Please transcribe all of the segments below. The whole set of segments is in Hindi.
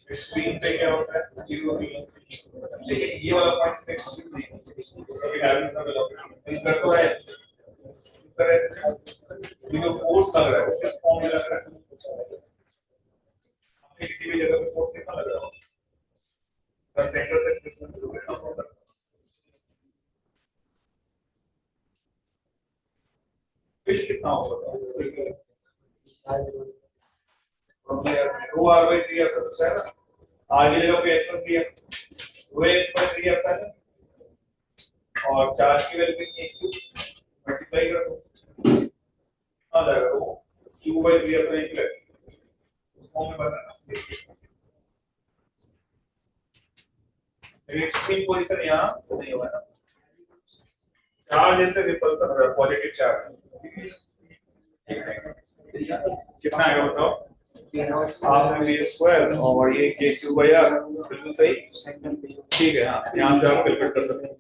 एक्सट्रीम पे क्या होता है 0 लेकिन ये वाला पॉइंट से एक्सट्रीम नहीं कभी डायरेक्ट ना मिला इन कर तो है इस तरह से ये जो फोर्स लग रहा है उसे फॉर्मूला से आपने किसी भी जगह पे फोर्स कितना लग रहा है सेंटर से एक्सप्रेशन कितना होता है फिर कितना होगा रो आर बाई 3 ऐसा है ना आगे जगह पे एक्स दिया वो एक्स बाई 3 ऐसा है और चार्ज की वैल्यू कितनी है क्यू मल्टीप्लाई कर दो आ जाएगा वो क्यू बाई 3 ऐसा इक्वल उसको हमें बताना एक्सट्रीम पोजीशन यहाँ नहीं होगा ना चार्ज जैसे रिपल्सन है पॉजिटिव चार्ज कितना आएगा बताओ हाफ एम स्क्वायर और ये के क्यू बाई आर बिल्कुल सही ठीक है हाँ यहाँ से आप कैलकुलेट कर सकते हैं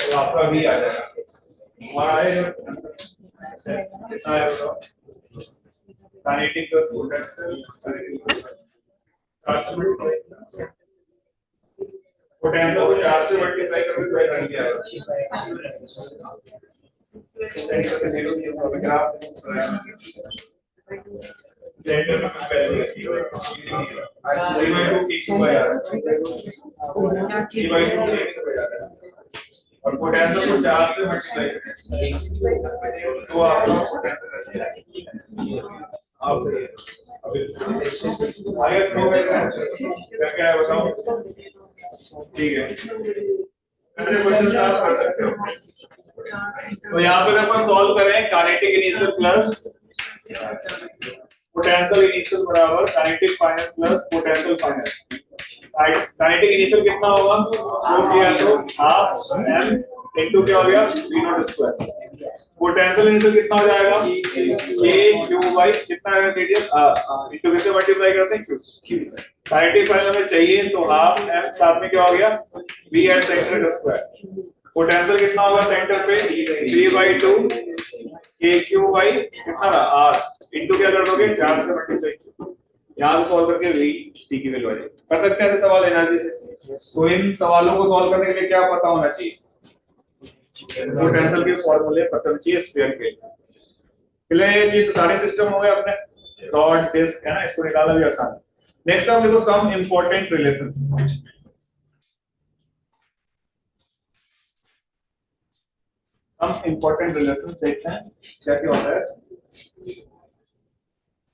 तो आपका भी आ जाएगा हमारा आएगा कितना आएगा बताओ काइनेटिक प्लस पोटेंशियल पोटेंशियल को 4 से मल्टीप्लाई करके तो एनर्जी आएगा सेंटर से 0 की ग्राफ सेंटर में कुछ वैल्यू रखी है 3/2 की बाय आर 3/2 और पोटेंशियल को 4 से मल्टीप्लाई करें तो आपका पोटेंशियल आप आगे क्या है बताओ ठीक है ऐसे क्वेश्चन आप कर सकते हो तो यहाँ पे अपन सॉल्व करें kinetic initial plus potential initial बराबर kinetic final plus potential final kinetic initial कितना होगा जो किया तो हाफ m इनटू क्या हो गया v not square potential initial कितना हो जाएगा a q बाई कितना है रेडियस r इनटू किससे मल्टीप्लाई करते हैं q काइनेटिक फाइनल में चाहिए तो हाफ m साथ में क्या हो गया v एट सेंटर का स्क्वायर पोटेंशियल कितना होगा सेंटर पे 3/2 k q बाई कितना रहा r इनटू क्या कर दोगे 4 से मल्टीप्लाई यहां से सॉल्व करके v c की वैल्यू आ जाएगी कर सकते हैं ऐसे सवाल एनर्जी से तो इन सवालों को सॉल्व करने के लिए क्या पता होना चाहिए पोटेंशियल के फार्मूले पता होना चाहिए स्फीयर के पहले ये चीज तो सारे सिस्टम हो गए अपने रॉड डिस्क है ना इसको निकालना भी आसान है नेक्स्ट हम देखो सम इंपॉर्टेंट रिलेशंस हम इंपॉर्टेंट रिलेशंस देखते हैं क्या क्या होता है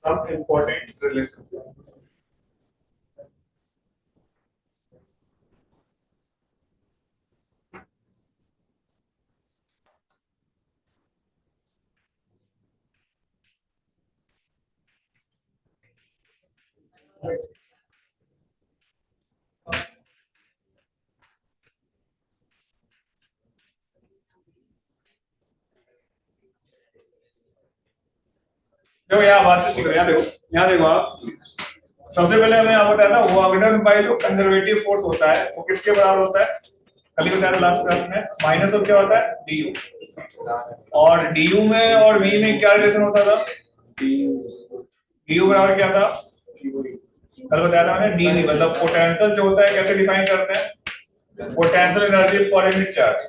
सम इंपॉर्टेंट रिलेशंस देखो यहाँ बात से सीखो यहाँ देखो आप सबसे पहले हमें यहाँ बताया ना वॉगडन बाय जो कंजर्वेटिव फोर्स होता है वो किसके बराबर होता है कल बताया था लास्ट क्लास में माइनस ऑफ क्या होता है du और du में और v में क्या रिलेशन होता था du बराबर क्या था कल बताया था मैंने dv मतलब पोटेंशियल जो होता है कैसे डिफाइन करते हैं potential energy per unit charge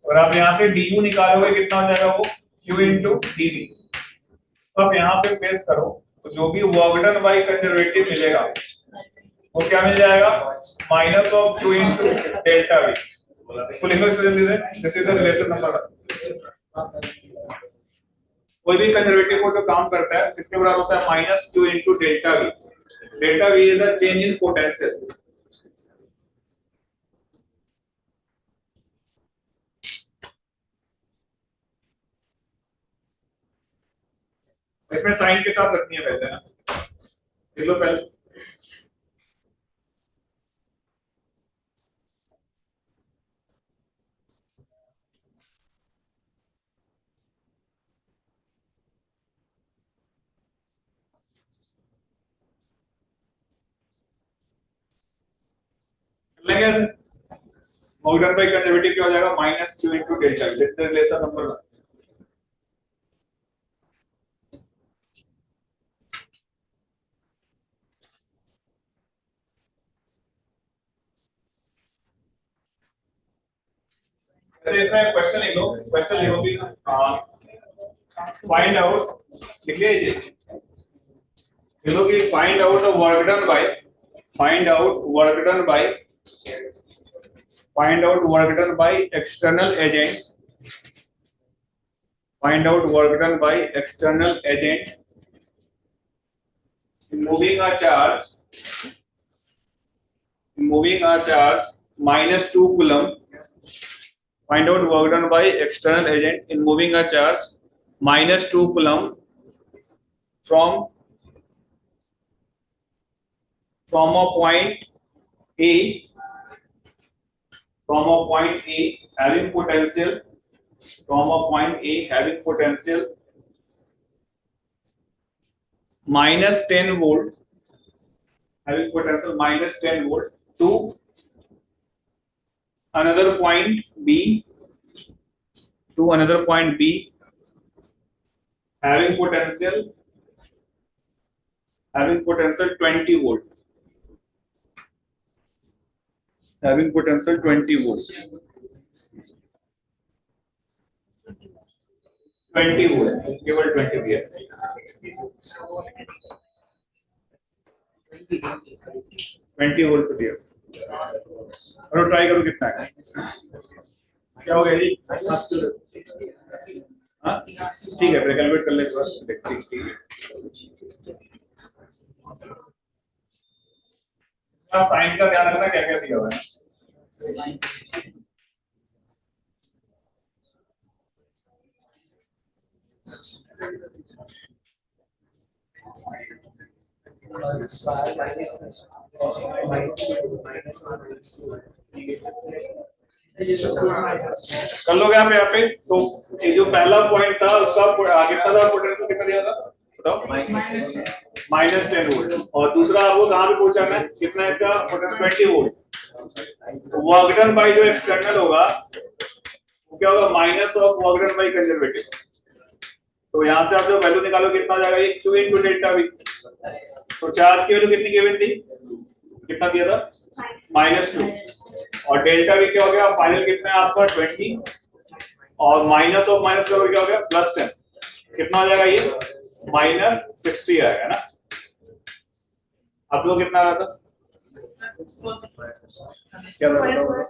और आप यहाँ से du निकालोगे कितना हो जाएगा वो q into dv तो आप यहाँ पे पेश करो तो जो भी वॉगडन बाई कंजर्वेटिव मिलेगा वो क्या मिल जाएगा minus of q into delta v इसको लिखो इसको जल्दी से this is the relation number कोई भी कंजर्वेटिव फोर्स जो काम करता है किसके बराबर होता है minus q into delta v is the change in potential इसमें साइन के साथ रखनी है पहले ना लिख लो पहले लेंगे ऐसे वॉगडन बाई कंजर्वेटिव क्या हो जाएगा minus q into delta v this is the relation number 1 जैसे इसमें क्वेश्चन लिख लो, क्वेश्चन लिखो कि फाइंड आउट, लिख लीजिए, लिखो कि find out work done by, find out work done by, find out work done by external agent, find out work done by external agent in moving a charge, in moving a charge minus 2 coulomb, find out work done by external agent in moving a charge minus 2 coulomb from a point A, from a point A having potential, from a point A having potential minus 10 volt, having potential minus 10 volt to another point B, to another point B having potential 20 volt, having potential 20 volt, 20 volt, केवल 20 दिया, 20 वोल्ट दिया, और ट्राई करो कितना है, क्या हो गया जी? हाँ ठीक है, कैलकुलेट कर ले एक बार, देखते हैं ठीक है। आप साइन का ध्यान रखना, क्या क्या दिया हुआ है। कर लोगे आप यहाँ पे, तो ये जो पहला पॉइंट था उसका कितना था, पोटेंशियल कितना दिया था बताओ, -10 वोल्ट, और दूसरा आपको कहाँ पे पहुंचाना है, कितना है इसका potential 20 volt. Work done by जो एक्सटर्नल होगा वो क्या होगा, minus of work done by conservative. तो यहाँ से आप जो वैल्यू निकालो कितना आ जाएगा, ये Q इनटू डेल्टा V। तो चार्ज की वैल्यू कितनी गिवन थी, कितना दिया था, -2, और डेल्टा V क्या हो गया, फाइनल कितना है आपका 20, और माइनस ऑफ माइनस करोगे क्या हो गया, +10, कितना आ जाएगा ये -60 आएगा ना। आप लोग कितना आ रहा था, क्या बताओ,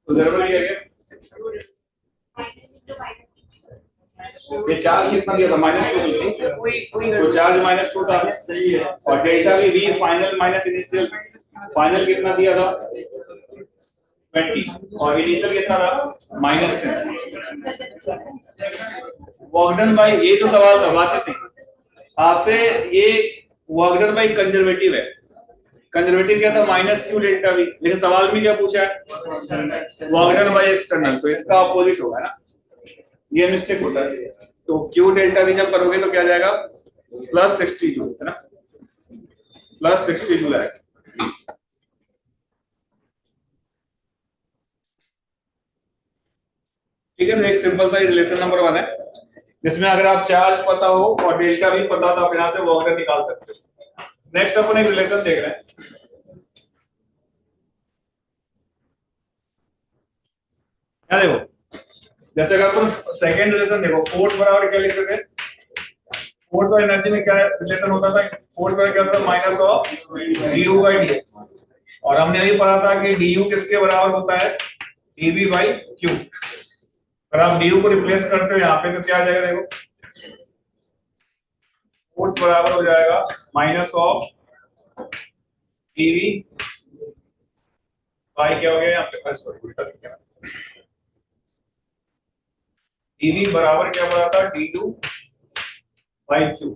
तो गड़बड़ क्या है, ये चार्ज कितना दिया था, -2, तो चार्ज -2 था, और delta V final minus initial, final कितना दिया था 20, और इनिशियल कितना था -10। वर्क डन बाय, ये तो सवाल था बातचीत नहीं आपसे, ये वर्क डन बाय कंजर्वेटिव है, कंजर्वेटिव क्या था -Q डेल्टा V, लेकिन सवाल में क्या पूछा है, वर्क डन बाय एक्सटर्नल, तो इसका अपोजिट होगा ना, ये मिस्टेक होता है। तो Q डेल्टा V जब करोगे तो क्या जाएगा, +60 जूल है ना, +60 जूल आएगा। ठीक है, तो एक सिंपल सा रिलेशन नंबर 1 है, जिसमें अगर आप चार्ज पता हो और डेल्टा V पता हो तो आप यहाँ से वर्क डन निकाल सकते हो। नेक्स्ट अपन एक रिलेशन देख रहे हैं, क्या देखो, जैसे अगर अपन सेकंड रिलेशन देखो, फोर्स बराबर क्या लिख रहे थे, फोर्स और एनर्जी में क्या रिलेशन होता था, फोर्स बराबर क्या होता था, minus of du by dx, और हमने अभी पढ़ा था कि du किसके बराबर होता है, dv बाई q। अगर आप du को रिप्लेस करते हो यहाँ पे तो क्या आ जाएगा, देखो फोर्स बराबर हो जाएगा माइनस ऑफ dv बाई क्या हो गया यहाँ पे, सॉरी उल्टा लिख दिया, dv बराबर क्या बना था, du बाई q।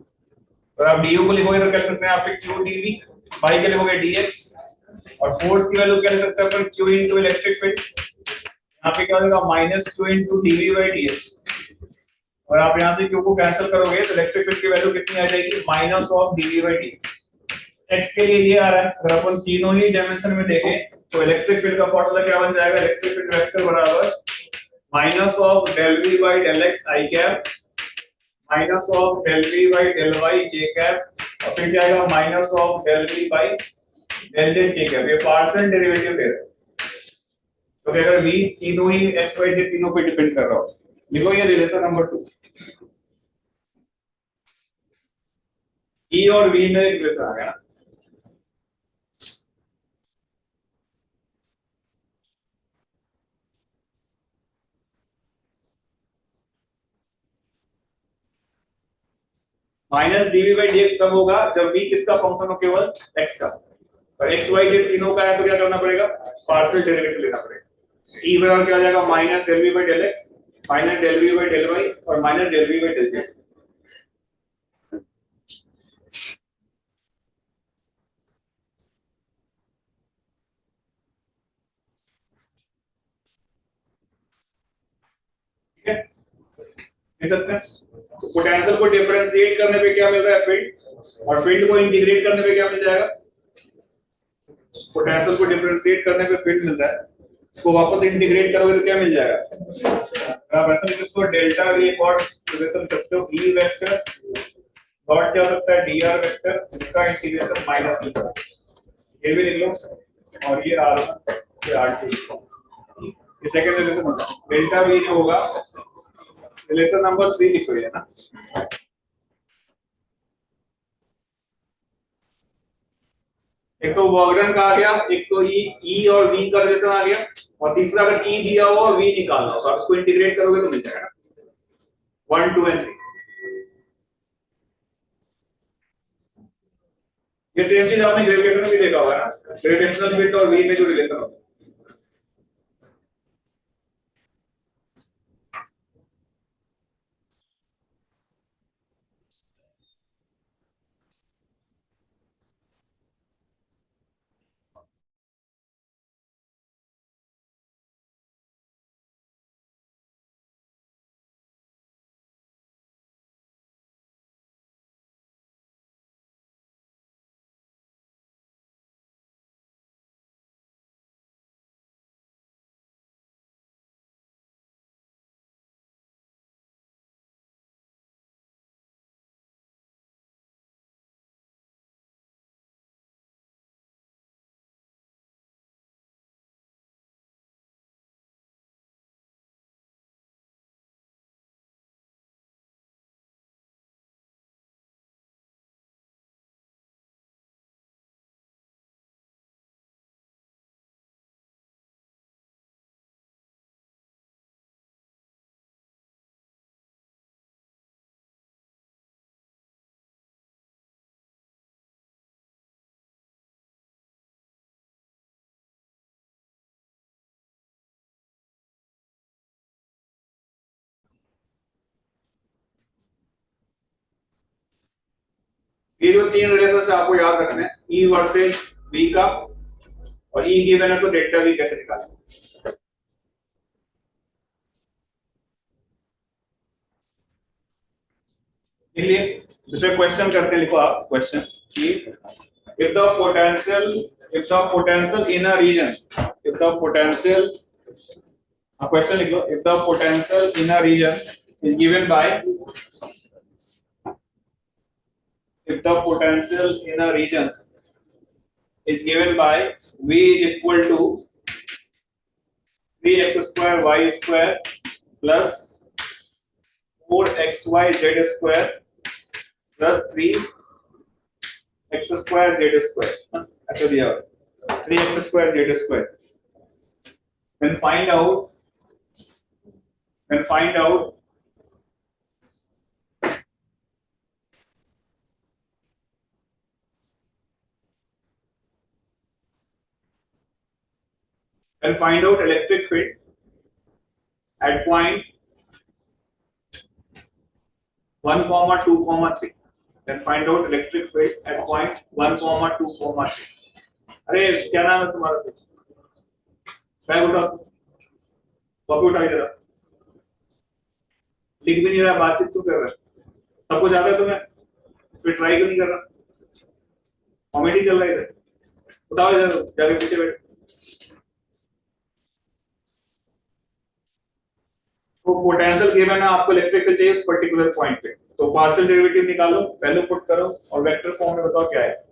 और आप du को लिखोगे तो क्या लिख सकते हैं, आप q dv बाई क्या लिखोगे dx, और फोर्स की वैल्यू क्या लिख सकते हैं अपन, q इनटू इलेक्ट्रिक फील्ड, यहाँ पे क्या हो जाएगा -q into dv by dx, और आप यहाँ से q को कैंसिल करोगे तो इलेक्ट्रिक फील्ड की वैल्यू कितनी आ जाएगी, minus of dv by dx। x के लिए ये आ रहा है, अगर अपन तीनों ही डायमेंशन में देखें तो इलेक्ट्रिक फील्ड का फॉर्मूला क्या बन जाएगा, इलेक्ट्रिक फील्ड वेक्टर बराबर minus of del v by del x i cap, minus of del v by del y j cap, और फिर क्या आएगा minus of del v by del z k cap. ये पार्शियल डेरिवेटिव दे रहे हैं, तो अगर v तीनों ही x y z तीनों पे डिपेंड कर रहा हो, लिखो ये रिलेशन नंबर 2। e और v में एक रिलेशन आ गया ना, माइनस dv बाई dx कब होगा, जब v किसका फंक्शन हो, केवल x का, और x y z तीनों का है तो क्या करना पड़ेगा, पार्शियल डेरिवेटिव लेना पड़ेगा। e बराबर क्या हो जाएगा, minus del v by del x minus del v by del y और minus del v by del z। ठीक है, देख सकते हैं। तो पोटेंशियल को डिफरेंशिएट करने पे क्या मिल रहा है, फील्ड, और फील्ड को इंटीग्रेट करने पे क्या मिल जाएगा, पोटेंशियल को डिफरेंशिएट करने पे फील्ड मिलता है, इसको वापस इंटीग्रेट करोगे तो क्या मिल जाएगा, आप ऐसा लिख सकते हो डेल्टा v और रिलेशन सकते हो e वेक्टर डॉट क्या हो सकता है dr वेक्टर, इसका इंटीग्रेशन माइनस इसका, ये भी लिख लो, और ये r1 से r2, ये सेकंड रिलेशन होगा। डेल्टा v जो होगा रिलेशन नंबर 3 लिखो ये ना, एक तो वर्गडन का आ गया, एक तो ई और वी का रिलेशन आ गया, और तीसरा अगर ई दिया हो और वी निकालना हो तो आप उसको इंटीग्रेट करोगे तो मिल जाएगा 1 2 एंड 3। ये सेम चीज आपने ग्रेविटेशन में भी देखा होगा ना, ग्रेविटेशनल फील्ड और वी में जो रिलेशन होता है। ये जो तीन रिलेशन से आपको याद रखना है, ई वर्सेस वी का, और ई गिवन है तो डेल्टा वी कैसे निकालना। इसलिए दूसरे क्वेश्चन करते हैं, लिखो आप क्वेश्चन कि if the potential in a region, if the potential, question लिख लो, if the potential in a region is given by, if the potential in a region is given by v is equal to 3x square y square plus 4xy z square plus 3x square z square, ऐसा दिया हुआ 3x square z square, then find out electric field at point 1, 2, 3. Then find out electric field at point 1, 2, 3. अरे क्या नाम है तुम्हारा, बैग उठाओ, कॉपी उठा इधर, लिख भी नहीं रहा, बातचीत क्यों कर रहा है, सबको ज्यादा है तुम्हें, फिर ट्राई क्यों नहीं कर रहा, कॉमेडी चल रहा है इधर, उठाओ इधर जाके पीछे बैठ। तो पोटेंशियल गिवन है, आपको इलेक्ट्रिक फील्ड चाहिए उस पर्टिकुलर पॉइंट पे, तो पार्शियल डेरिवेटिव निकालो, वैल्यू पुट करो और वेक्टर फॉर्म में बताओ क्या है।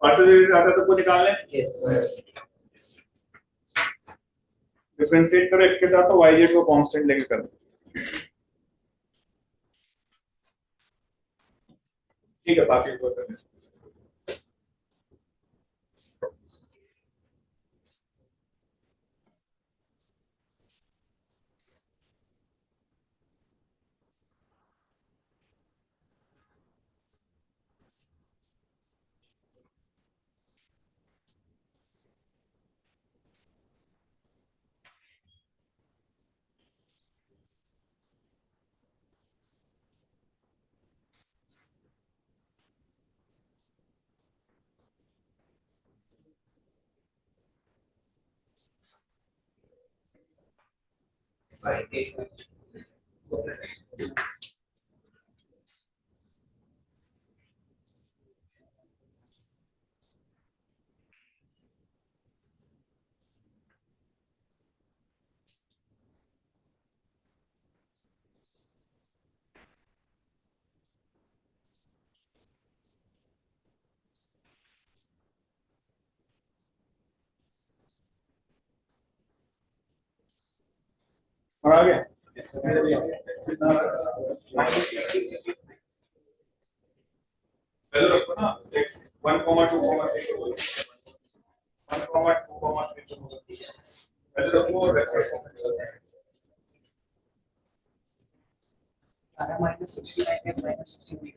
पार्शियल डेरिवेटिव आता है सबको निकालने। डिफरेंशिएट करो x के साथ तो yz को कांस्टेंट लेके करो। ठीक है, बाकी को करते हैं। और आगे 69 के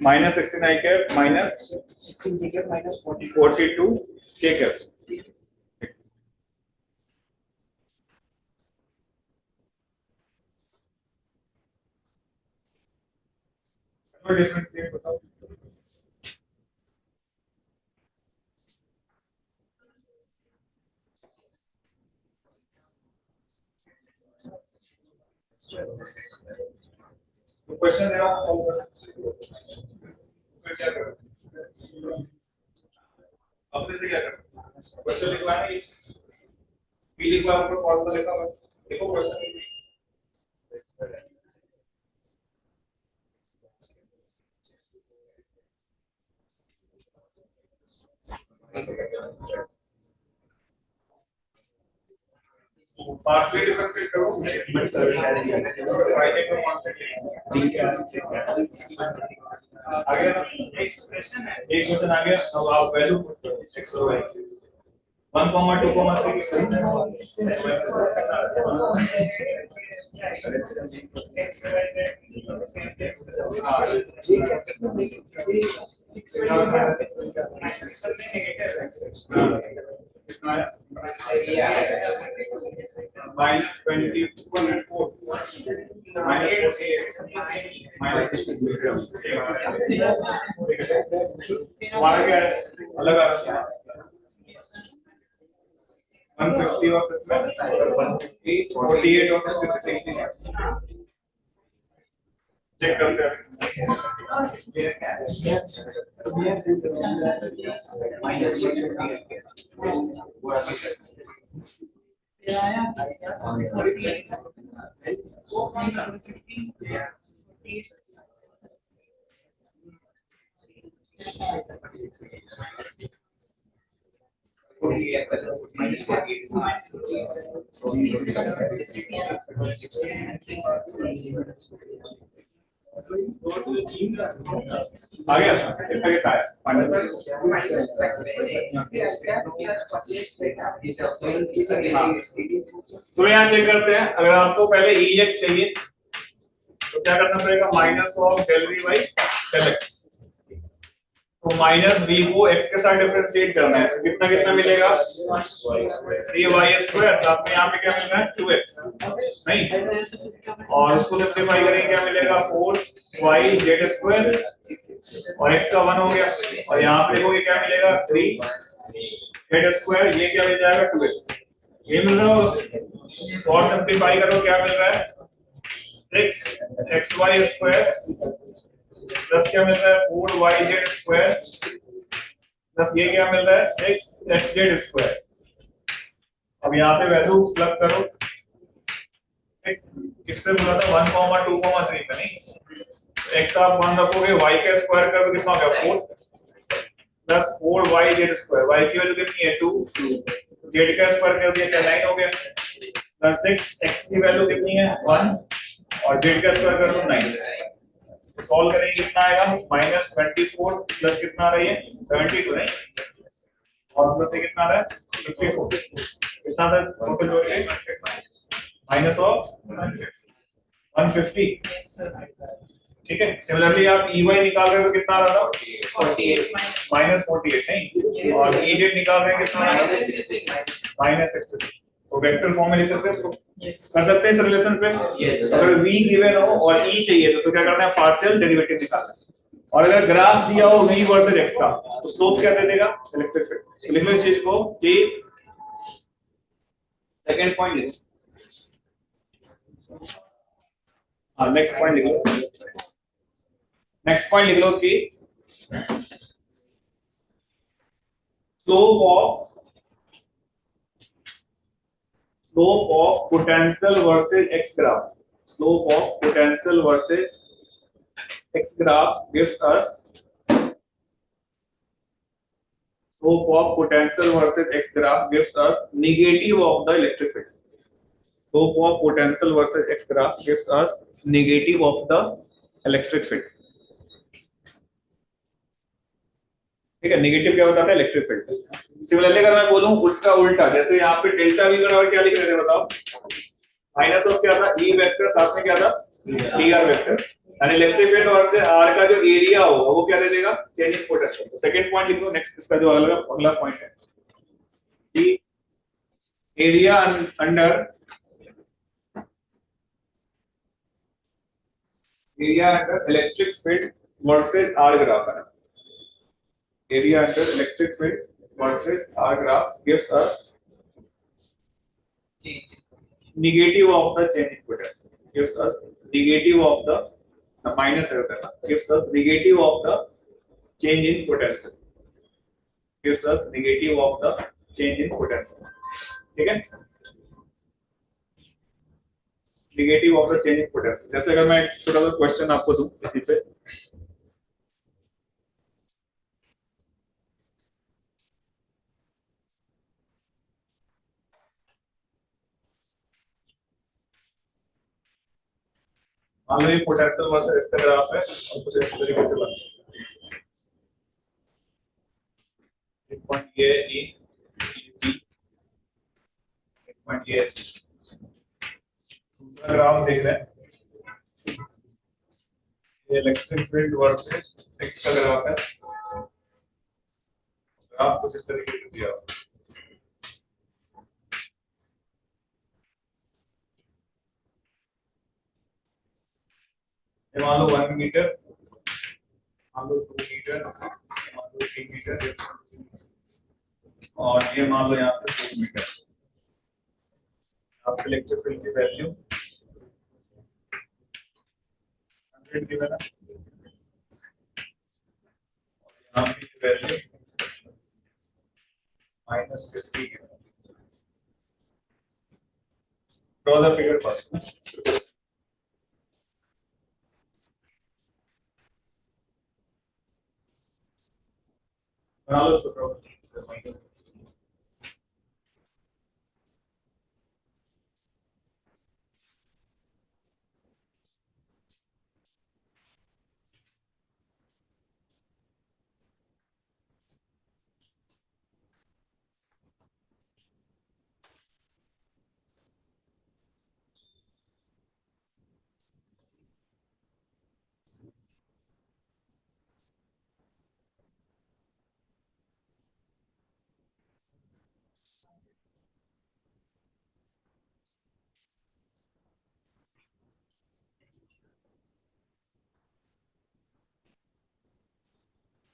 माइनस 16 के माइनस 42 के डिफरेंशिएट बताओ। तो क्वेश्चन दे रहा हूं, सॉल्व करो। फिर क्या करो, अपने से क्या करो, क्वेश्चन लिखवाना है, पी लिखवा ऊपर फॉर्मूला लिखा हुआ देखो क्वेश्चन। पार्शियल डिफरेंशिएट करो, y को कांस्टेंट आ गया। एक क्वेश्चन आ गया। अब आप वैल्यू x और y 1, 2, 3 minus 24 minus 48 हमारा क्या है अलग आ रहा है 150 और 150 48 और 66 चेक करते हैं। आ गया कितना है तो यहाँ चेक करते हैं। अगर आपको पहले EX चाहिए तो क्या करना पड़ेगा minus of del v by del x. तो माइनस v को x के साथ डिफरेंशिएट करना है तो कितना कितना मिलेगा 3y² साथ में यहाँ पे क्या मिल रहा है 2x नहीं और उसको सिंपलीफाई करेंगे क्या मिलेगा 4yz² और x का 1 हो गया और यहाँ पे देखोगे क्या मिलेगा 3z² ये क्या मिल जाएगा 2x ये मिल रहा है और सिंपलीफाई करो क्या मिल रहा है 6xy² प्लस क्या मिल रहा है 4yz² प्लस ये क्या मिल रहा है 6xz²। अब यहाँ पे वैल्यू प्लग करो किस पे बोला था 1, 2, 3 पे नहीं x आप 1 रखोगे y का स्क्वायर कर दो कितना हो गया 4 प्लस 4yz स्क्वायर, y की वैल्यू कितनी है 2, z का स्क्वायर कर दिया क्या 9 हो गया, प्लस 6 x की वैल्यू कितनी है 1 और z का स्क्वायर कर दो 9। सॉल्व करेंगे कितना आएगा -24 प्लस कितना आ रही है 72 नहीं, और प्लस से कितना आ रहा है 54, कितना था टोटल जोड़ के माइनस ऑफ 150। ठीक है, सिमिलरली आप EY निकाल रहे हो तो कितना आ रहा था 48 -48 नहीं, और EZ निकाल रहे हैं कितना -66। तो वेक्टर फॉर्म में लिख सकते हैं इसको, कर सकते हैं इस रिलेशन पे। अगर V गिवन हो और E चाहिए तो क्या करना है पार्शियल डेरिवेटिव निकालना है, और अगर ग्राफ दिया हो V वर्सेस x का तो स्लोप क्या दे देगा इलेक्ट्रिक फील्ड। लिख लो इस चीज को कि सेकंड पॉइंट लिखो, हाँ नेक्स्ट पॉइंट लिख लो, नेक्स्ट पॉइंट लिख लो कि slope of potential versus x graph, slope of potential versus x graph gives us slope of potential versus x graph gives us negative of the electric field. Slope of potential versus x graph gives us negative of the electric field. ठीक है, नेगेटिव क्या बताता है इलेक्ट्रिक फील्ड। सिमिलरली अगर मैं बोलूं उसका उल्टा, जैसे यहाँ पे डेल्टा V बराबर क्या लिख रहे थे बताओ, माइनस ऑफ क्या था E वेक्टर साथ में क्या था dr वेक्टर, यानी इलेक्ट्रिक फील्ड और से r का जो एरिया होगा वो क्या दे देगा चेंजिंग पोटेंशियल। तो सेकंड पॉइंट लिख लो, नेक्स्ट इसका जो अगला पॉइंट है कि area under electric field versus r graph है, area under electric field versus R graph gives us negative of the changing potential, gives us negative of the minus gives us negative of the change in potential, gives us negative of the change in potential। ठीक है, negative of the change in potential। जैसे अगर मैं छोटा सा क्वेश्चन आपको दूं इसी पे, मान लो ये पोटेंशियल वर्सेस इसका ग्राफ है और कुछ इस तरीके से बना एक पॉइंट ये E B, एक पॉइंट ये S। दूसरा ग्राफ देख रहे हैं, ये इलेक्ट्रिक फील्ड वर्सेस x का ग्राफ है, ग्राफ कुछ इस तरीके से दिया हुआ है, मान लो 1 मीटर, मान लो 2 मीटर, मान लो 3 मीटर, और ये मान लो यहाँ से 2 मीटर। आपके इलेक्ट्रिक फील्ड की वैल्यू 100 गिवन है, यहाँ की वैल्यू -50 गिवन है। Draw the figure first. बना लो छोटा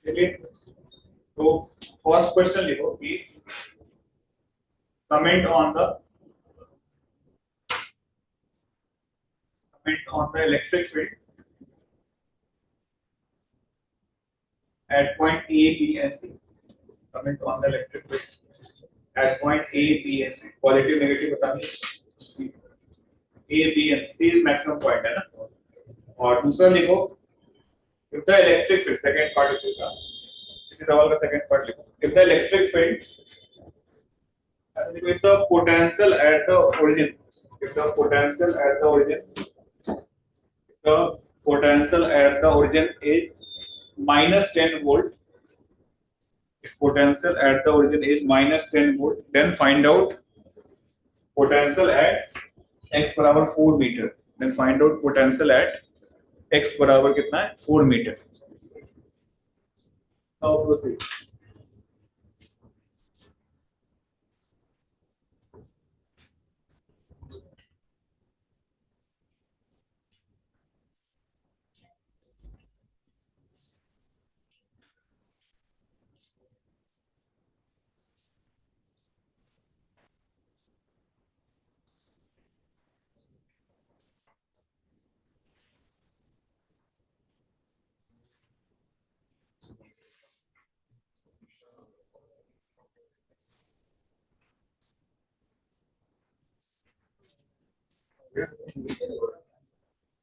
चलिए, तो फर्स्ट क्वेश्चन लिखो कि comment on the electric field at point A, B and C। comment on the electric field at point A, B and C। Positive negative बतानी, A, B and C maximum point है ना। और दूसरा लिखो if the electric field, second part is इसका, इसी सवाल का सेकंड पार्ट लिखो। If the electric field, if the potential at the origin, if the potential at the origin, the potential at the origin is minus 10 volt, if potential at the origin is minus 10 volt, then find out potential at x बराबर 4 metre, then find out potential at x बराबर कितना है 4 मीटर। Now proceed.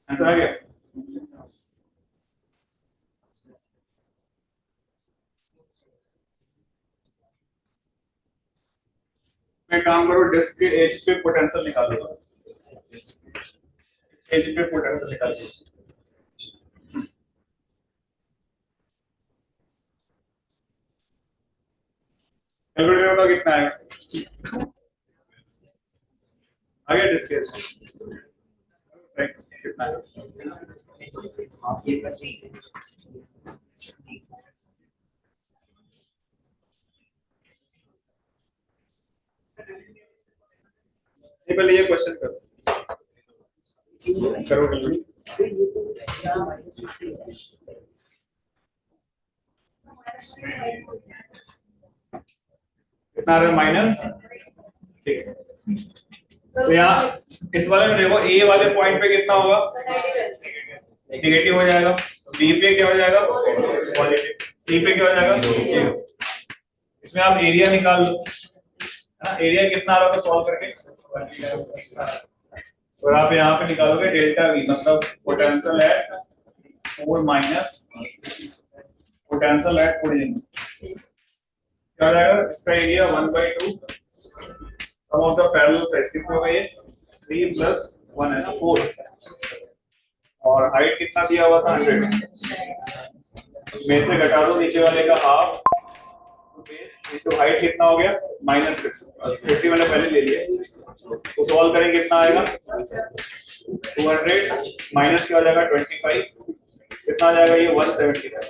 आंसर आ गया? मैं काम करो, डिस्क के एज पे पोटेंशियल निकालो, एज पे पोटेंशियल निकालो। कैलकुलेटर का कितना है? आ गया डिस्क एज कितना है? पहले ये क्वेश्चन करो कितना है? माइनस, ठीक है। तो यहाँ इस वाले में देखो, ए वाले पॉइंट पे कितना होगा? नेगेटिव हो जाएगा। बी पे क्या हो जाएगा? पॉजिटिव। सी पे क्या हो जाएगा? इसमें आप एरिया निकाल लो, है ना? एरिया कितना आ रहा है सॉल्व करके, और आप यहाँ पे निकालोगे डेल्टा वी, मतलब potential at 4 minus potential at origin, क्या हो जाएगा? इसका area 1/2 sum of the parallel sides कितने हो गए? 3 + 1 है ना 4, और हाइट कितना दिया हुआ था? 100 में से घटा दो नीचे वाले का हाफ, तो हाइट कितना हो गया? -50 मैंने पहले ले लिया, तो सॉल्व करेंगे कितना आएगा? 200 माइनस क्या हो जाएगा? 25, कितना आ जाएगा? ये 175,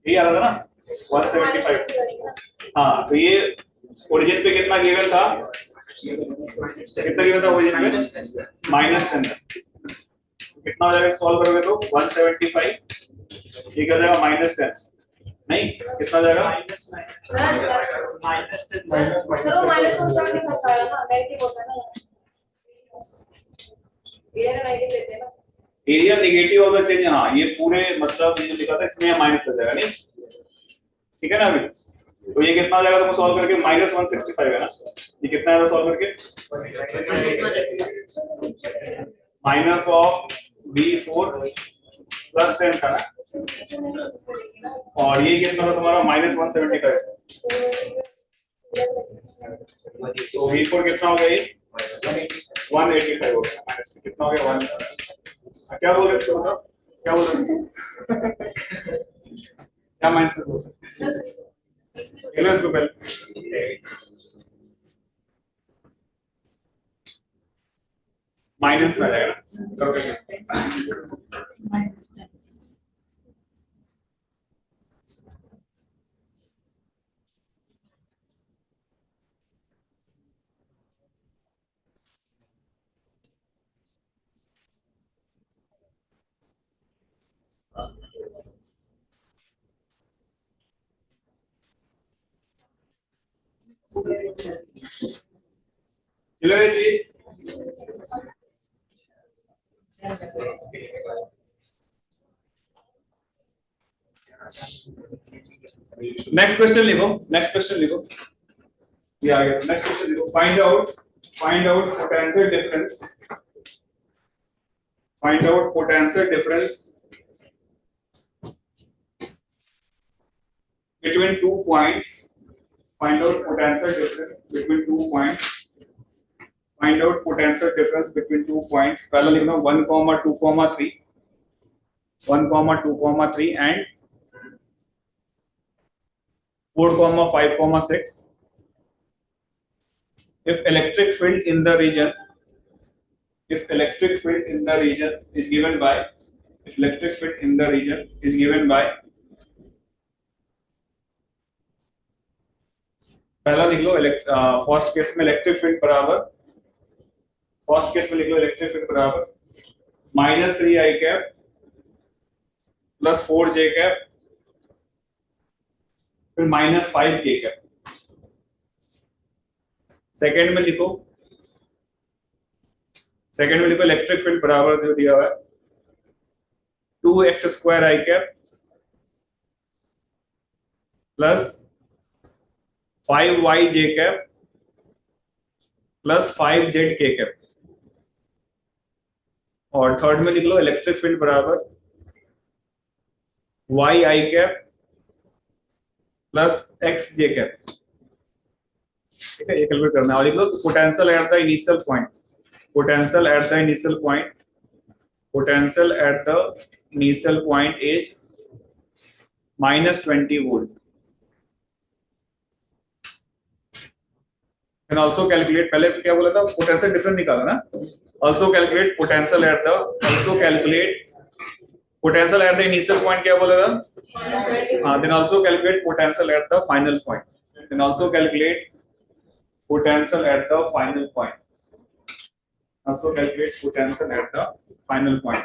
ये आ रहा था ना 175। हाँ, तो ये ओरिजिन पे कितना गिवन था? कितना गिवन था ओरिजिन पे? -10, कितना हो जाएगा सॉल्व करोगे तो? 175, ये क्या हो जाएगा? -10 नहीं, कितना जाएगा? एरिया नेगेटिव होगा चेंज, हाँ ये पूरे मतलब ये जो लिखा था इसमें माइनस लग जाएगा, नहीं ठीक है ना? अभी तो ये कितना जाएगा तुमको सॉल्व करके? -165 है ना? ये कितना है सॉल्व करके? माइनस ऑफ V4 + 10 था ना, और ये कितना था तुम्हारा? -175, तो V4 कितना हो गया? ये 185 हो गया, माइनस कितना हो गया? 1। क्या बोल रहे थे बताओ, क्या बोल रहे थे? क्या माइनस बोल रहे थे? इसको पहले माइनस में आ जाएगा ना। चलो जी, नेक्स्ट क्वेश्चन लिखो, नेक्स्ट क्वेश्चन लिखो, ये आ गया। नेक्स्ट क्वेश्चन लिखो, find out potential difference, find out potential difference between 2 points. Find out potential difference between 2 points. Find out potential difference between 2 points. पहला लिखना 1,2,3, 1,2,3 and 4,5,6. If electric field in the region, if electric field in the region is given by, if electric field in the region is given by, पहला लिख लो फर्स्ट केस में इलेक्ट्रिक फील्ड बराबर, फर्स्ट केस में लिख लो इलेक्ट्रिक फील्ड बराबर -3 i cap plus 4 j cap फिर -5 k कैप। सेकेंड में लिखो, सेकेंड में लिखो इलेक्ट्रिक फील्ड बराबर जो दिया हुआ है 2x² i cap plus 5y j cap plus 5z k cap. और थर्ड में लिख लो इलेक्ट्रिक फील्ड बराबर y i cap plus x j cap. ठीक है, ये कैलकुलेट करना है। और लिख low potential at the initial point, potential at the initial point, potential at the initial point is -20 volt. Can also calculate, पहले क्या बोला था, पोटेंशियल डिफरेंस निकाला ना। Also calculate potential at the, also calculate potential at the initial point, क्या बोला था, हाँ, then also calculate potential at the final point, then also calculate potential at the final point, also calculate potential at the final point.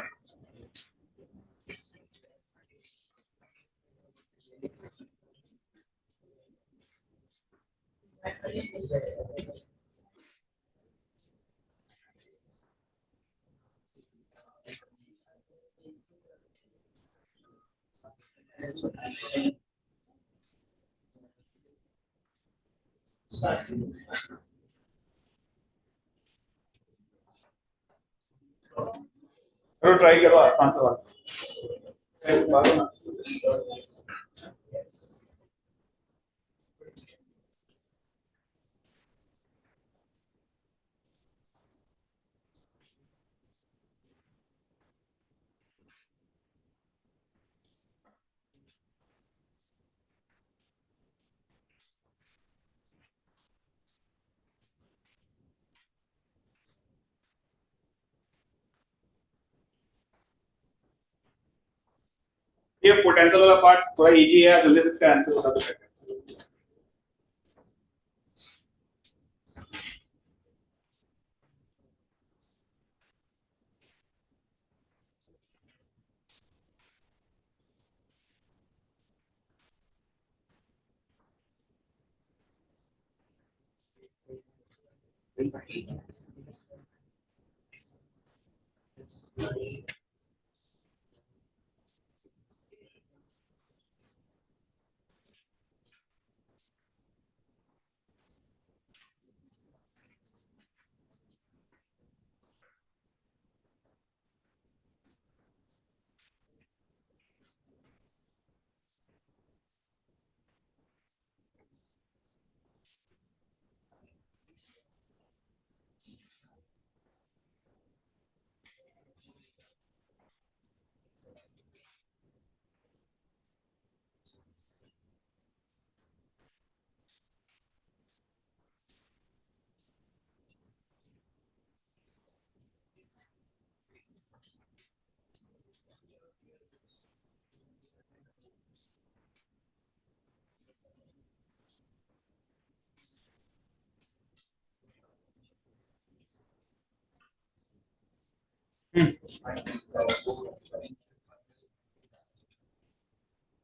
चलो ट्राई करो आसान सवाल। ये पोटेंशियल वाला पार्ट थोड़ा इजी है, जल्दी से इसका आंसर बता दो।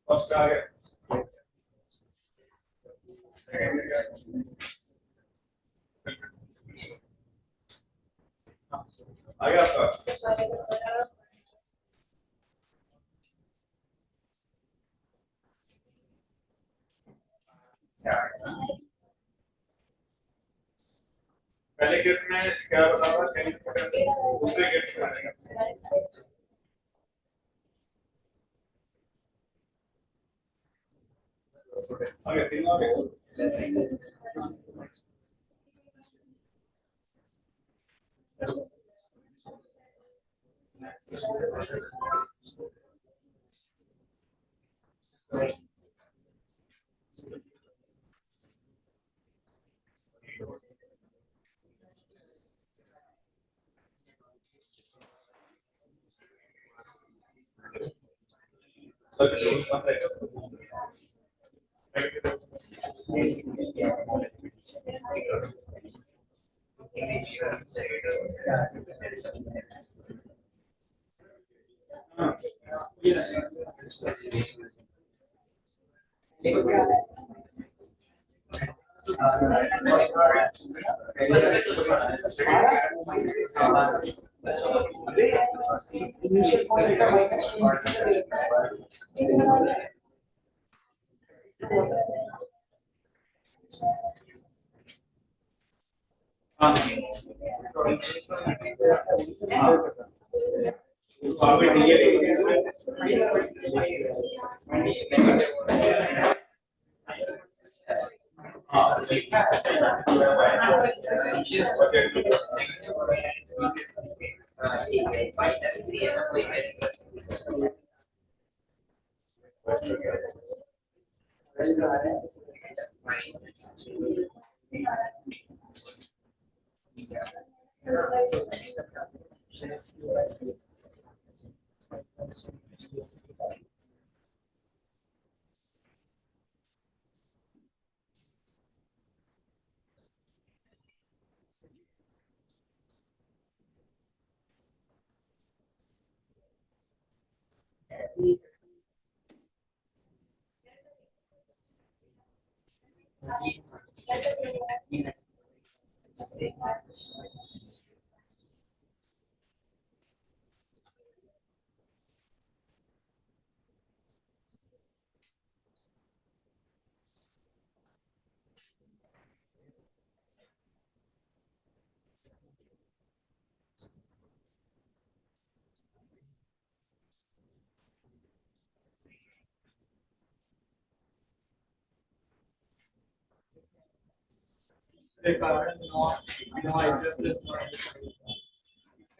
फर्स्ट आ गया, सेकंड आ गया आपका। पहले केस में क्या बता था, दूसरे केस में आगे तीनों आगे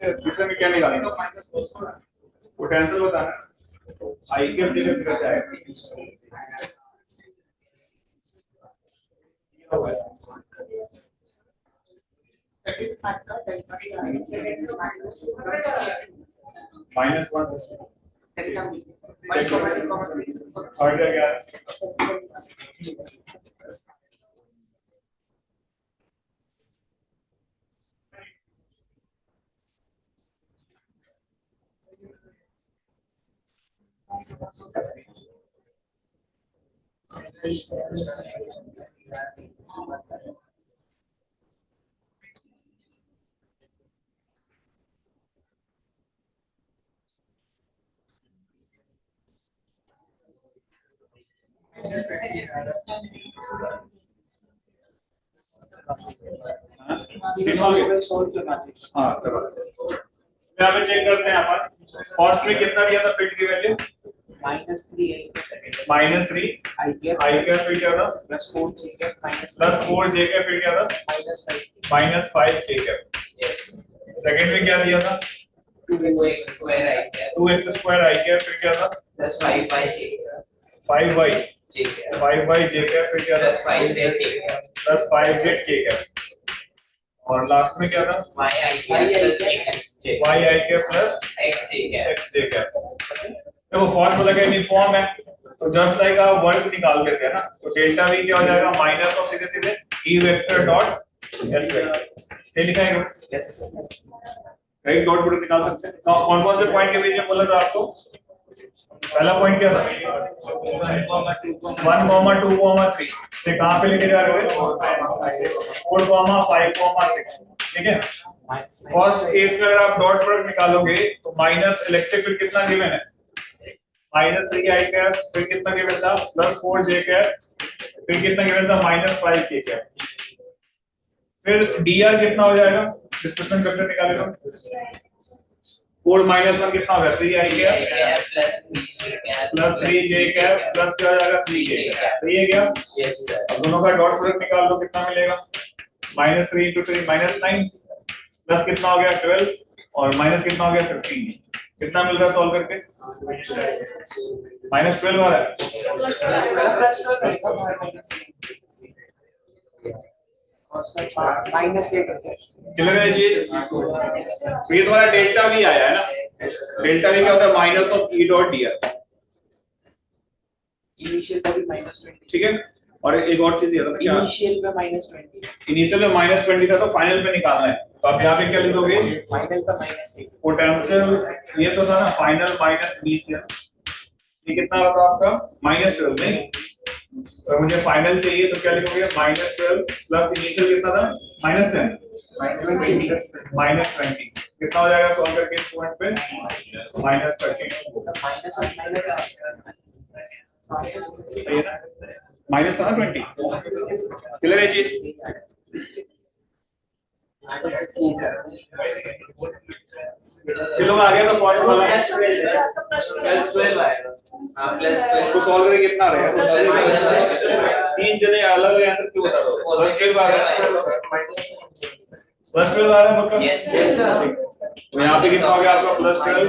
दूसरे में क्या निकालेंगे पोटेंशियल बताना आई के जगह फिर से आएगा -1 थर्ड क्या है हाँ यहाँ पे चेक करते हैं अपन कॉस्ट में कितना दिया था फिट की वैल्यू -3 आई क्या फिट किया था +4 जे क्या फिट किया था -5 के क्या सेकंड में क्या दिया था 2x स्क्वायर आई क्या फिट किया था +5y j क्या फिट किया था +5z k क्या और लास्ट में क्या था y i क्या प्लस x j क्या देखो फॉर्मूला का यूनिफॉर्म है तो जस्ट लाइक आप वर्क निकाल देते हैं ना तो डेल्टा v क्या हो जाएगा माइनस ऑफ सीधे सीधे e vector dot s vector से लिखा है यस राइट डॉट प्रोडक्ट निकाल सकते हैं तो कौन कौन से पॉइंट के बीच में बोला था आपको पहला पॉइंट क्या था 1, 2, 3 से कहां पे लेके जा रहे हो 4, 5, 6 ठीक है फर्स्ट केस में अगर आप डॉट प्रोडक्ट निकालोगे तो माइनस इलेक्ट्रिक फील्ड कितना गिवन है -3 आई कैप फिर कितना गिवन था +4 जे कैप फिर कितना गिवन था -5 के कैप फिर dr कितना हो जाएगा डिस्प्लेसमेंट वेक्टर निकालेगा 4 माइनस 1 कितना होगा 3 आई क्या प्लस 3 जे कैप प्लस क्या हो जाएगा 3 के कैप। सही है क्या? Yes sir. अब दोनों का डॉट प्रोडक्ट निकाल लो कितना मिलेगा -3 × 3 -9 प्लस कितना हो गया 12 और माइनस कितना हो गया 15 कितना मिल रहा है सॉल्व करके -12 आ रहा है क्लियर है जी। तो ये तुम्हारा डेल्टा वी आया है ना डेल्टा वी क्या होता है minus of E dot D R initial का भी -20 ठीक है। और एक और चीज ये था क्या इनिशियल पे -20 इनिशियल में -20 था तो फाइनल पे निकालना है तो आप यहाँ पे क्या लिख दोगे फाइनल का -1 पोटेंशियल ये तो था ना फाइनल माइनस इनिशियल ये कितना होगा आपका -12 नहीं तो मुझे फाइनल चाहिए तो क्या लिखोगे -12 प्लस इनिशियल कितना था -10 -20 कितना हो जाएगा सॉल्व करके इस पॉइंट पे माइनस था ना 20 क्लियर है चीज चलो आ गया तो फर्स्ट वाला +12 आएगा। हां +12 उसको सॉल्व करके कितना आ रहा है तीन जने अलग अलग आंसर क्यों बता रहे हो फर्स्ट 12 आ रहा है प्लस 12 आ रहा है पक्का यस सर। तो यहाँ पे कितना हो गया आपका +12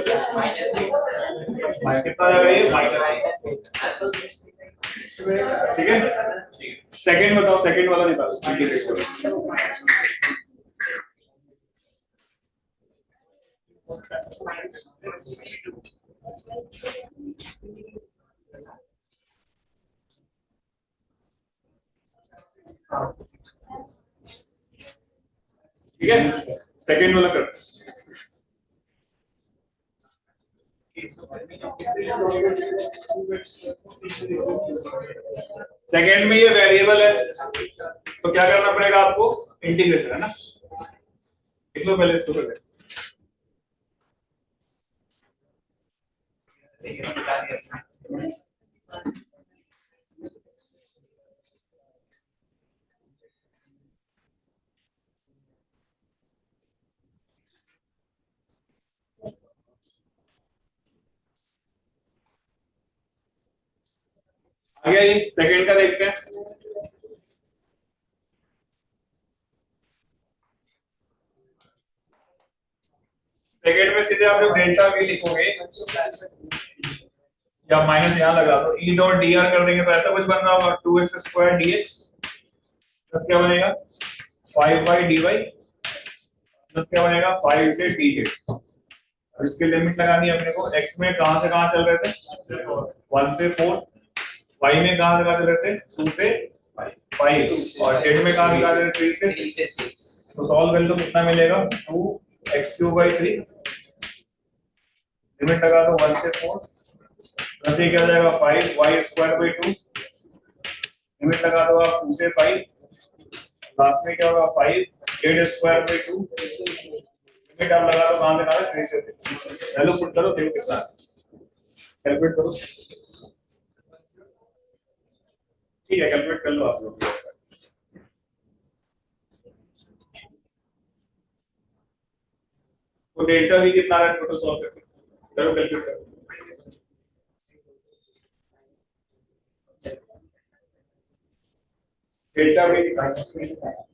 कितना आ जाएगा ये माइनस ठीक है सेकंड बताओ सेकंड वाला निकालो इंटीग्रेट करो ठीक है सेकंड वाला कर सेकंड में ये वेरिएबल है तो क्या करना पड़ेगा आपको इंटीग्रेशन है ना लिख लो पहले इसको कर आगे ये सेकंड का देखते हैं सेकंड में सीधे आप लोग डेल्टा वी लिखोगे या माइनस यहां लगा दो ई डॉट डी आर कर देंगे तो ऐसा कुछ बन रहा होगा 2x² dx प्लस क्या बनेगा 5y dy प्लस क्या बनेगा 5 से dz और इसकी लिमिट लगानी है अपने को x में कहां से कहां चल रहे थे 1 से 4 y में कहां से कहां चल रहे थे 2 से 5 और z में कहां निकाल रहे थे 3 से 6 तो सॉल्व कर लो कितना मिलेगा 2x³ 3 लिमिट लगा दो 1 से 4 प्लस ये क्या हो जाएगा 5y² 2 लिमिट लगा दो आप 2 से 5 लास्ट में क्या होगा 5z² 2 लिमिट आप लगा दो कहां से कहां 3 से 6 वैल्यू पुट करो देखो कितना कैलकुलेट करो ठीक है कैलकुलेट कर लो आप लोग तो डेल्टा भी कितना है टोटल सॉल्व करके करो कैलकुलेट करो डेल्टा भी कैलकुलेट कितना आएगा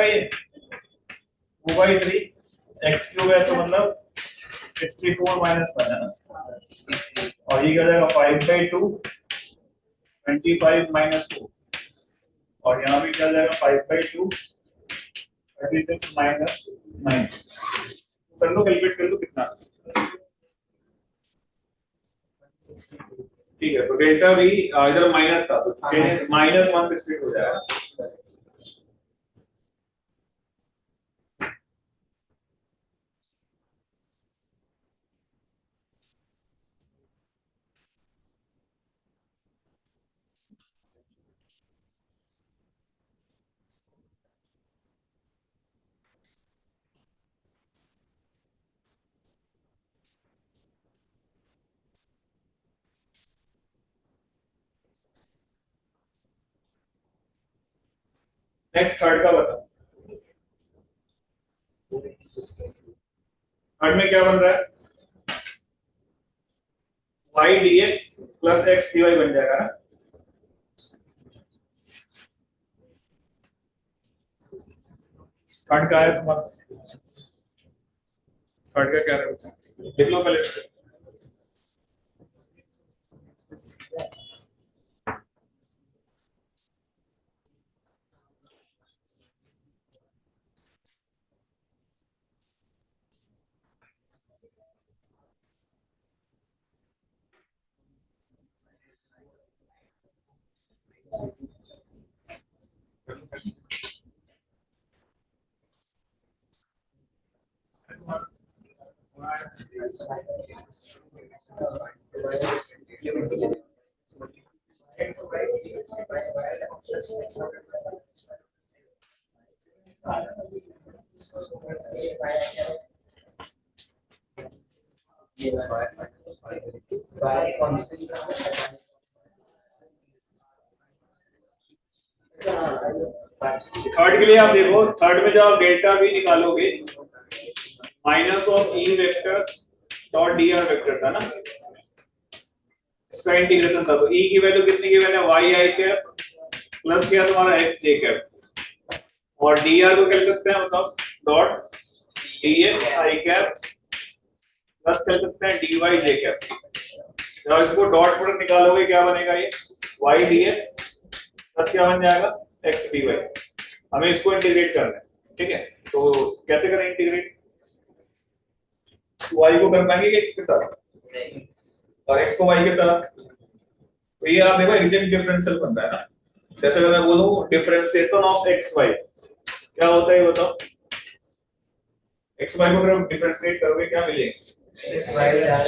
ये 2/3 x³ है तो मतलब 64 - 1 है ना और ये क्या जाएगा 5/2 25 - 4 और यहाँ भी क्या जाएगा 5/2 36 - 9 कर लो कैलकुलेट कर लो कितना ठीक है तो डेल्टा भी इधर माइनस था तो -162 हो जाएगा नेक्स्ट थर्ड का बता। थर्ड में क्या बन रहा है? y dx plus x dy बन जाएगा ना। थर्ड का है तुम्हारा, थर्ड का क्या रहेगा लिख लो पहले। थर्ड के लिए आप देखो, थर्ड में जब आप डेल्टा v निकालोगे minus of E vector dot D R vector था ना, इसका इंटीग्रेशन था। तो ई की वैल्यू कितनी गिवन है? वाई आई कैप प्लस क्या तुम्हारा एक्स जे कैप, और डी आर को क्या लिख सकते हैं मतलब डॉट डी एक्स आई कैप प्लस कर सकते हैं डी वाई जे कैप। जब इसको डॉट प्रोडक्ट निकालोगे क्या बनेगा? ये वाई डी एक्स प्लस क्या बन जाएगा? X d y. हमें इसको इंटीग्रेट करना है, ठीक है? तो कैसे करें इंटीग्रेट? y को कर पाएंगे कि x के साथ नहीं, और x को y के साथ? तो ये आप देखो एग्जैक्ट डिफरेंशियल बनता है ना। जैसे अगर मैं बोलूं डिफरेंशिएशन ऑफ x y क्या होता है ये बताओ। x y को अगर हम डिफरेंशिएट करोगे क्या मिलेगा?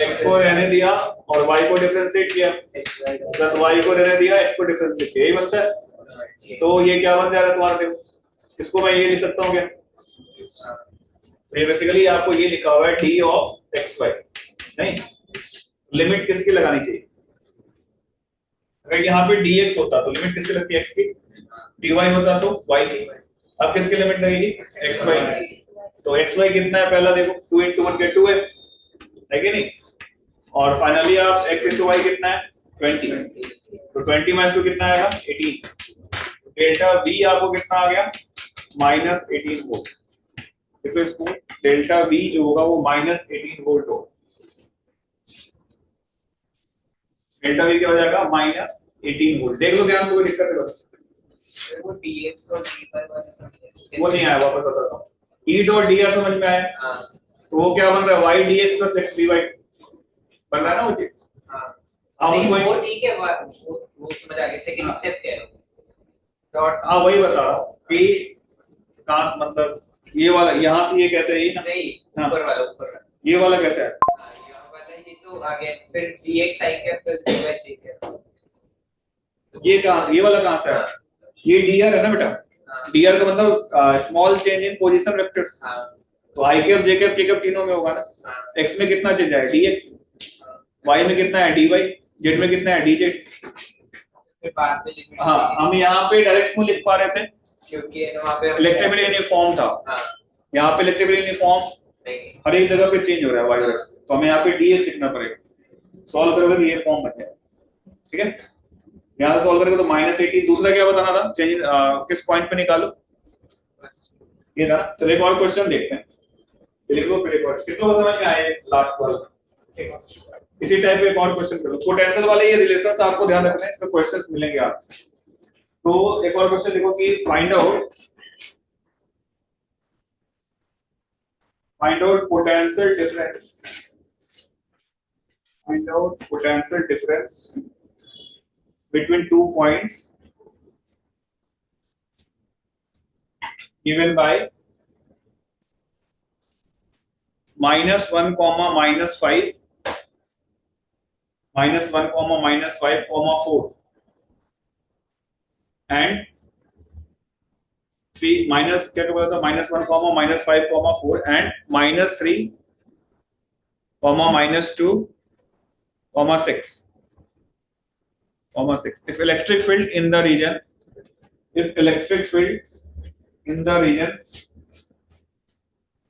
x को रहने दिया और y को डिफरेंशिएट किया प्लस y को रहने दिया, x को डिफरेंशिएट किया, यही बनता है। तो ये क्या बन जा रहा है तुम्हारा? देखो इसको मैं ये लिख सकता हूं क्या? ये बेसिकली आपको ये लिखा हुआ है d ऑफ x y। नहीं, लिमिट किसकी लगानी चाहिए? अगर यहाँ पे dx होता तो लिमिट किसकी लगती है? x की। dy होता तो y की। अब किसकी लिमिट लगेगी? xy। तो xy कितना है पहला देखो, 2 into 1 के 2 है कि नहीं? और फाइनली आप x into y कितना है? 20। तो 20 माइनस 2 कितना आएगा? 18। डेल्टा v आपको कितना आ गया? Minus 18 volt. देखो इसको डेल्टा v जो होगा वो माइनस 18 वोल्ट होगा। डेल्टा v क्या हो जाएगा? Minus 18 volt. देख लो ध्यान, कोई दिक्कत है? वो dx और dy वाला समझे वो नहीं आया, वापस बताता हूँ। e डॉट dr समझ में आया? हाँ तो वो क्या बन रहा है? y dx plus x dy बन रहा है ना वो चीज। हाँ नहीं, वो ठीक है, वो समझ आ गया। सेकंड स्टेप क्या है? डॉट। हाँ वही बता रहा हूँ कि कहाँ मतलब ये वाला यहाँ से ये कैसे है? ये ना नहीं, हाँ। ऊपर वाला ये वाला कैसे है? यहाँ वाला ये तो आ गया। फिर dx i cap plus dy j cap. ये कहाँ से? ये वाला कहाँ से है? ये dr है ना बेटा। dr का मतलब small change in position vectors. तो i cap j cap k cap तीनों में होगा ना। x में कितना चेंज है? dx। y में कितना है? dy। z में कितना है? dz। फिर बाद में लिमिट। हाँ, हम यहाँ पे डायरेक्ट क्यों लिख पा रहे थे? क्योंकि वहाँ पे इलेक्ट्रिकली यूनिफॉर्म था। हाँ यहाँ पे इलेक्ट्रिकली यूनिफॉर्म नहीं, हर एक जगह पे चेंज हो रहा है y एक्स। तो हमें यहाँ पे dx लिखना पड़ेगा। सॉल्व करोगे तो ये फॉर्म बन जाएगा, ठीक है? यहाँ से सॉल्व करोगे तो माइनस 18। दूसरा क्या बताना था? चेंज किस पॉइंट पे निकालो, ये था ना। चलो एक और क्वेश्चन देखते हैं, लिख लो फिर एक और। कितना समझ में आए लास्ट वाला? इसी टाइप के एक और क्वेश्चन करो। पोटेंशियल वाले ये रिलेशंस आपको ध्यान रखना है, इसमें क्वेश्चंस मिलेंगे आपको। तो एक और क्वेश्चन लिखो कि find out potential difference, find out potential difference between 2 points given by -1, -5, -1, -5, 4 and 3 minus क्या बोला था? -1, -5, 4 and -3, -2, 6. If electric field in the region in the region